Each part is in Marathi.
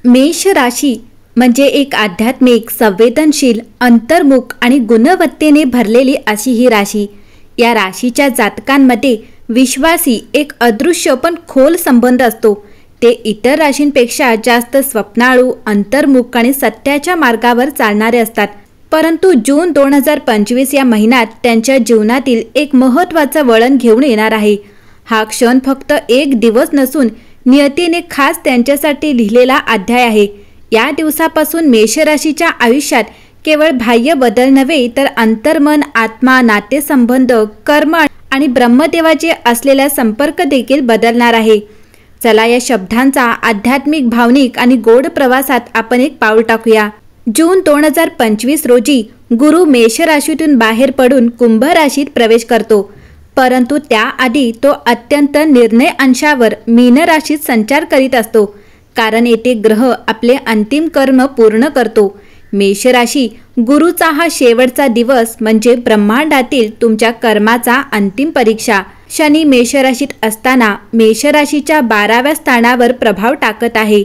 मेष राशी म्हणजे एक आध्यात्मिक, संवेदनशील, अंतर्मुख आणि गुणवत्तेने भरलेली अशी ही राशी. या राशीच्या जातकांमध्ये विश्वासी एक अदृश्य पण खोल संबंध असतो. ते इतर राशींपेक्षा जास्त स्वप्नाळू, अंतर्मुख आणि सत्याच्या मार्गावर चालणारे असतात. परंतु जून 2025 या महिन्यात त्यांच्या जीवनातील एक महत्त्वाचं वळण घेऊन येणार आहे. हा क्षण फक्त एक दिवस नसून नियतीने खास त्यांच्यासाठी लिहिलेला अध्याय आहे. या दिवसापासून मेषराशीच्या आयुष्यात केवळ बाह्य बदल नव्हे तर अंतर्मन, आत्मा, नातेसंबंध, कर्म आणि ब्रह्मदेवाचे असलेला संपर्क देखील बदलणार आहे. चला या शब्दांचा आध्यात्मिक, भावनिक आणि गोड प्रवासात आपण एक पाऊल टाकूया. जून 2025 रोजी गुरु मेष राशीतून बाहेर पडून कुंभ राशीत प्रवेश करतो. परंतु त्याआधी तो अत्यंत निर्णय अंशावर मीन राशीत संचार करीत असतो. कारण येथे ग्रह आपले अंतिम कर्म पूर्ण करतो. मेष राशी गुरुचा हा शेवटचा दिवस म्हणजे ब्रह्मांडातील तुमच्या कर्माचा अंतिम परीक्षा. शनी मेष राशीत असताना मेष राशीच्या 12व्या स्थानावर प्रभाव टाकत आहे.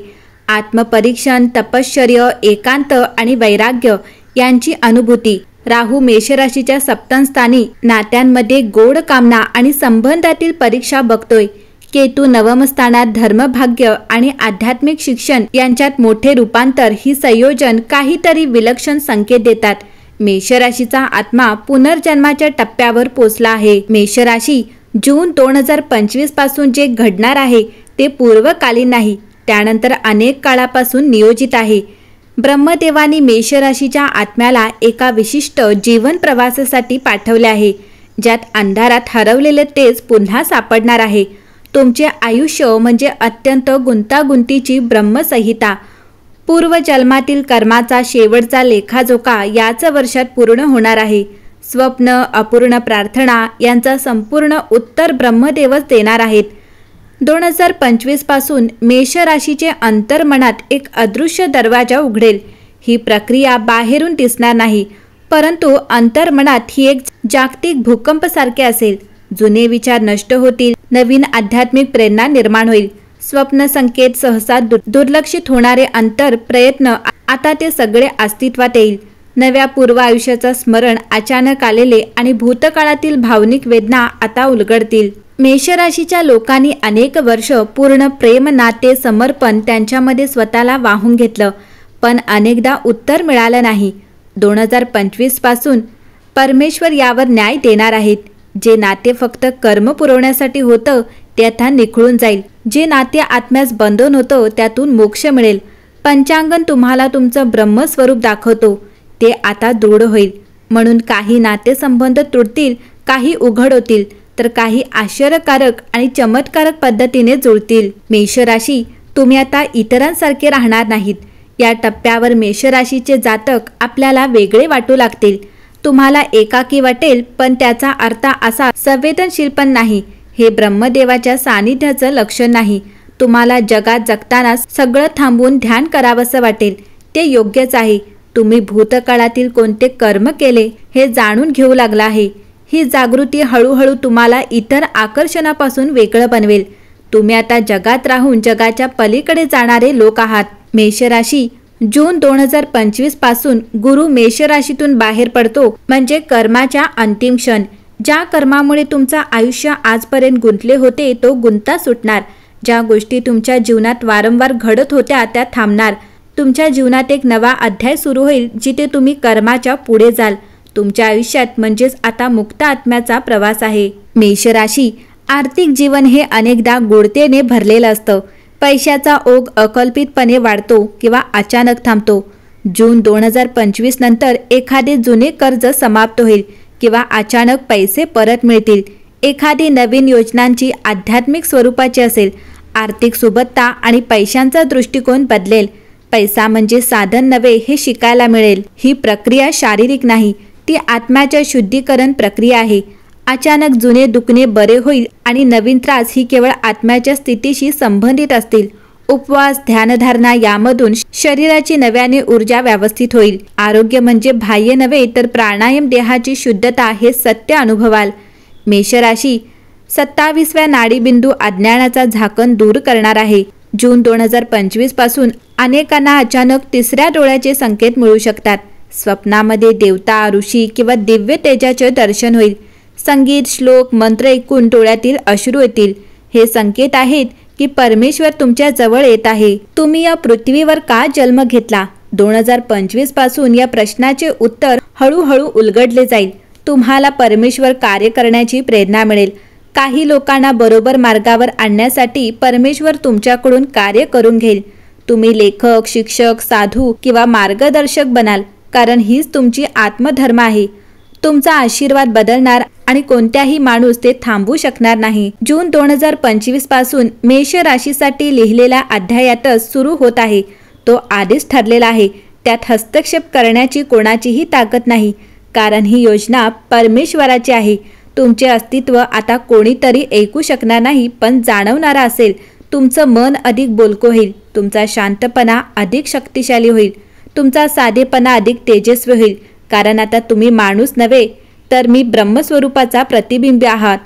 आत्मपरीक्षण, तपश्चर्य, एकांत आणि वैराग्य यांची अनुभूती. राहू मेष राशीच्या सप्तम स्थानी नात्यांमध्ये गोड कामना आणि संबंधातील परीक्षा बघतोय. केतू नवम स्थानात धर्मभाग्य आणि आध्यात्मिक शिक्षण यांच्यात मोठे रूपांतर. ही संयोजन काहीतरी विलक्षण संकेत देतात. मेष राशीचा आत्मा पुनर्जन्माच्या टप्प्यावर पोचला आहे. मेष राशी जून 2025 पासून जे घडणार आहे ते पूर्वकालीन नाही, त्यानंतर अनेक काळापासून नियोजित आहे. ब्रह्मदेवानी मेष राशीच्या आत्म्याला एका विशिष्ट जीवन प्रवासासाठी पाठवले आहे, ज्यात अंधारात हरवलेले तेज पुन्हा सापडणार आहे. तुमचे आयुष्य म्हणजे अत्यंत गुंतागुंतीची ब्रह्मसंहिता. पूर्वजन्मातील कर्माचा शेवटचा लेखाजोखा याच वर्षात पूर्ण होणार आहे. स्वप्न, अपूर्ण प्रार्थना यांचा संपूर्ण उत्तर ब्रह्मदेवच देणार आहेत. 2025 पासून मेष राशीचे अंतर्मनात एक अदृश्य दरवाजा उघडेल. ही प्रक्रिया बाहेरून दिसणार नाही, परंतु अंतर्मनात ही एक जागतिक भूकंपासारखे असेल. जुने विचार नष्ट होतील, नवीन आध्यात्मिक प्रेरणा निर्माण होईल. स्वप्न संकेत सहसा दुर्लक्षित होणारे अंतर प्रयत्न आता ते सगळे अस्तित्वात येईल. नव्या पूर्व आयुष्याचं स्मरण, अचानक आलेले आणि भूतकाळातील भावनिक वेदना आता उलगडतील. मेष राशीच्या लोकांनी अनेक वर्ष पूर्ण प्रेम, नाते, समर्पण त्यांच्यामध्ये स्वतःला वाहून घेतलं, पण अनेकदा उत्तर मिळालं नाही. 2025 पासून परमेश्वर यावर न्याय देणार आहेत. जे नाते फक्त कर्म पुरवण्यासाठी होतं ते आता निखळून जाईल. जे नाते आत्म्यास बंधन होतं त्यातून मोक्ष मिळेल. पंचांगण तुम्हाला तुमचं ब्रह्मस्वरूप दाखवतो, ते आता दृढ होईल. म्हणून काही नातेसंबंध तुटतील, काही उघड होतील, तर काही आश्चर्यकारक आणि चमत्कारक पद्धतीने जुळतील. मेष राशी तुम्ही आता इतरांसारखे राहणार नाहीत. या टप्प्यावर मेष राशीचे जातक आपल्याला वेगळे वाटू लागतील. तुम्हाला एकाकी वाटेल, पण त्याचा अर्थ असा संवेदनशील पण नाही. हे ब्रह्मदेवाच्या सानिध्याचं लक्षण नाही. तुम्हाला जगात जगताना सगळं थांबवून ध्यान करावंसं वाटेल, ते योग्यच आहे. तुम्ही भूतकाळातील कोणते कर्म केले हे जाणून घेऊ लागला आहे. ही जागृती हळूहळू तुम्हाला इतर आकर्षणापासून वेगळं बनवेल. तुम्ही आता जगात राहून जगाच्या पलीकडे जाणारे लोक आहात. मेष राशी जून 2025 पासून गुरु मेष राशीतून बाहेर पडतो, म्हणजे कर्माच्या अंतिम क्षण. ज्या कर्मामुळे तुमचं आयुष्य आजपर्यंत गुंतले होते तो गुंता सुटणार. ज्या गोष्टी तुमच्या जीवनात वारंवार घडत होत्या त्या थांबणार. तुमच्या जीवनात एक नवा अध्याय सुरू होईल, जिथे तुम्ही कर्माच्या पुढे जाल. तुमच्या आयुष्यात म्हणजेच आता मुक्त आत्म्याचा प्रवास आहे. मेष राशी आर्थिक जीवन हे अनेकदा गोडतेने भरलेलं असतं. पैशाचा ओघ अकल्पितपणे वाढतो किंवा अचानक थांबतो. जून 2025 नंतर एखादे जुने कर्ज समाप्त होईल किंवा अचानक पैसे परत मिळतील. एखादी नवीन योजनांची आध्यात्मिक स्वरूपाची असेल. आर्थिक सुबत्ता आणि पैशांचा दृष्टिकोन बदलेल. पैसा म्हणजे साधन नव्हे हे शिकायला मिळेल. ही प्रक्रिया शारीरिक नाही, ती आत्म्याच्या शुद्धीकरण प्रक्रिया आहे. अचानक जुने दुखणे बरे होईल आणि नवीन त्रास ही केवळ आत्म्याच्या स्थितीशी संबंधित असतील. उपवास, ध्यानधारणा यामधून शरीराची नव्याने ऊर्जा व्यवस्थित होईल. आरोग्य म्हणजे बाह्य नव्हे तर प्राणायाम, देहाची शुद्धता हे सत्य अनुभवाल. मेष राशी 27व्या नाडीबिंदू अज्ञानाचा झाकण दूर करणार आहे. जून 2025 पासून अनेकांना अचानक तिसऱ्या डोळ्याचे संकेत मिळू शकतात. स्वप्नामध्ये देवता, ऋषी किंवा दिव्य तेजाचे दर्शन होईल. संगीत, श्लोक, मंत्र ऐकून डोळ्यातील अश्रू येतील. हे संकेत आहेत की परमेश्वर तुमच्या जवळ येत आहे. तुम्ही या पृथ्वीवर का जन्म घेतला? 2025 पासून या प्रश्नाचे उत्तर हळूहळू उलगडले जाईल. तुम्हाला परमेश्वर कार्य करण्याची प्रेरणा मिळेल. काही लोकांना बरोबर मार्गावर आणण्यासाठी परमेश्वर तुमच्याकडून कार्य करून घेईल. तुम्ही लेखक, शिक्षक, साधू किंवा मार्गदर्शक बनाल, कारण हीच तुमची आत्मधर्म आहे. तुमचा आशीर्वाद बदलणार आणि कोणत्याही माणूस ते थांबवू शकणार नाही. जून 2025 पासून मेष राशीसाठी लिहिलेल्या अध्यायातच सुरू होत आहे. तो आधीच ठरलेला आहे. त्यात हस्तक्षेप करण्याची कोणाचीही ताकद नाही, कारण ही योजना परमेश्वराची आहे. तुमचे अस्तित्व आता कोणीतरी ऐकू शकणार नाही, पण जाणवणारा असेल. तुमचं मन अधिक बोलकं होईल. तुमचा शांतपणा अधिक शक्तिशाली होईल. तुमचा साधेपणा अधिक तेजस्वी होईल, कारण आता तुम्ही माणूस नव्हे, तर मी ब्रह्मस्वरूपाचा प्रतिबिंब आहात.